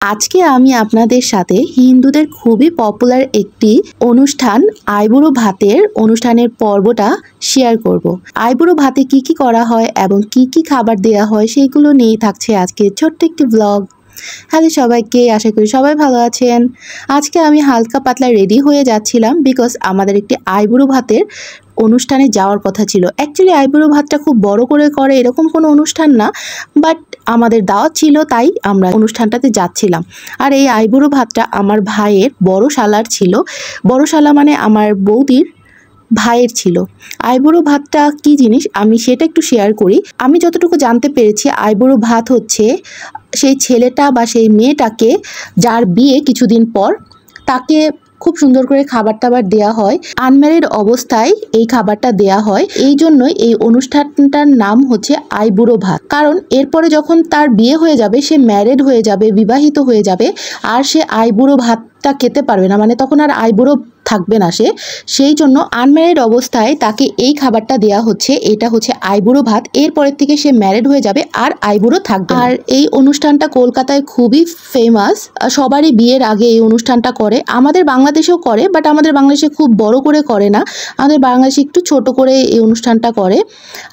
আজকে আমি আপনাদের সাথে হিন্দুদের খুবই পপুলার একটি অনুষ্ঠান আইবুড়ো ভাতের অনুষ্ঠানের পর্বটা শেয়ার করব। আইবুড়ো ভাতে কি কি করা হয় এবং কি কি খাবার দেয়া হয় সেইগুলো নিয়েই থাকছে আজকে ছোট্ট একটি ব্লগ। হ্যালো সবাইকে, আশা করি সবাই ভালো আছেন। আজকে আমি হালকা পাতলা রেডি হয়ে যাচ্ছিলাম বিকজ আমাদের একটি আইবুড়ো ভাতের অনুষ্ঠানে যাওয়ার কথা ছিল। অ্যাকচুয়ালি আইবুড়ো ভাতটা খুব বড় করে এরকম কোনো অনুষ্ঠান না, বাট আমাদের দাওয়াত ছিল তাই আমরা অনুষ্ঠানটাতে যাচ্ছিলাম। আর এই আইবুড়ো ভাতটা আমার ভাইয়ের বড় শালার ছিল। বড় শালা মানে আমার বৌদির ভাইয়ের ছিল। আইবুড়ো ভাতটা কি জিনিস আমি সেটা একটু শেয়ার করি। আমি যতটুকু জানতে পেরেছি, আইবুড়ো ভাত হচ্ছে সেই ছেলেটা বা সেই মেয়েটাকে যার বিয়ে কিছুদিন পর তাকে খুব সুন্দর করে খাবার টাবার দেয়া হয়। আনম্যারিড অবস্থায় এই খাবারটা দেয়া হয়, এই জন্যই এই অনুষ্ঠানটার নাম হচ্ছে আইবুড়ো ভাত। কারণ এরপরে যখন তার বিয়ে হয়ে যাবে, সে ম্যারিড হয়ে যাবে, বিবাহিত হয়ে যাবে, আর সে আইবুড়ো ভাতটা খেতে পারবে না, মানে তখন আর আইবুড়ো থাকবে না সে। সেই জন্য আনম্যারিড অবস্থায় তাকে এই খাবারটা দেয়া হচ্ছে, এটা হচ্ছে আইবুড়ো ভাত। এরপরের থেকে সে ম্যারিড হয়ে যাবে আর আইবুড়ো থাকবে। আর এই অনুষ্ঠানটা কলকাতায় খুবই ফেমাস। সবারই বিয়ের আগে এই অনুষ্ঠানটা করে। আমাদের বাংলাদেশেও করে, বাট আমাদের বাংলাদেশে খুব বড় করে না, আমাদের বাংলাদেশে একটু ছোট করে এই অনুষ্ঠানটা করে।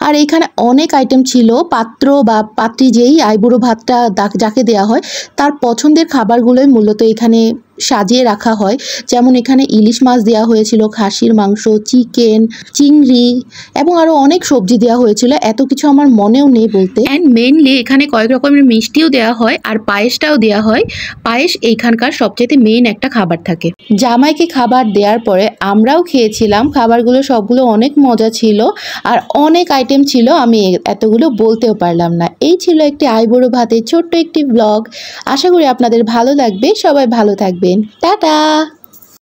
আর এইখানে অনেক আইটেম ছিল। পাত্র বা পাত্রী যেই আইবুড়ো ভাতটা যাকে দেয়া হয় তার পছন্দের খাবারগুলোই মূলত এখানে সাজিয়ে রাখা হয়। যেমন এখানে ইলিশ মাছ দেওয়া হয়েছিল, খাসির মাংস, চিকেন, চিংড়ি এবং আরও অনেক সবজি দেওয়া হয়েছিল। এত কিছু আমার মনেও নেই বলতে। অ্যান্ড মেইনলি এখানে কয়েক রকমের মিষ্টিও দেওয়া হয় আর পায়েসটাও দেওয়া হয়। পায়েস এইখানকার সবচেয়ে মেইন একটা খাবার থাকে। জামাইকে খাবার দেওয়ার পরে আমরাও খেয়েছিলাম। খাবারগুলো সবগুলো অনেক মজা ছিল আর অনেক আইটেম ছিল, আমি এতগুলো বলতেও পারলাম না। এই ছিল একটি আইবুড়ো ভাতের ছোট্ট একটি ব্লগ। আশা করি আপনাদের ভালো লাগবে। সবাই ভালো থাকবেন। টাটা।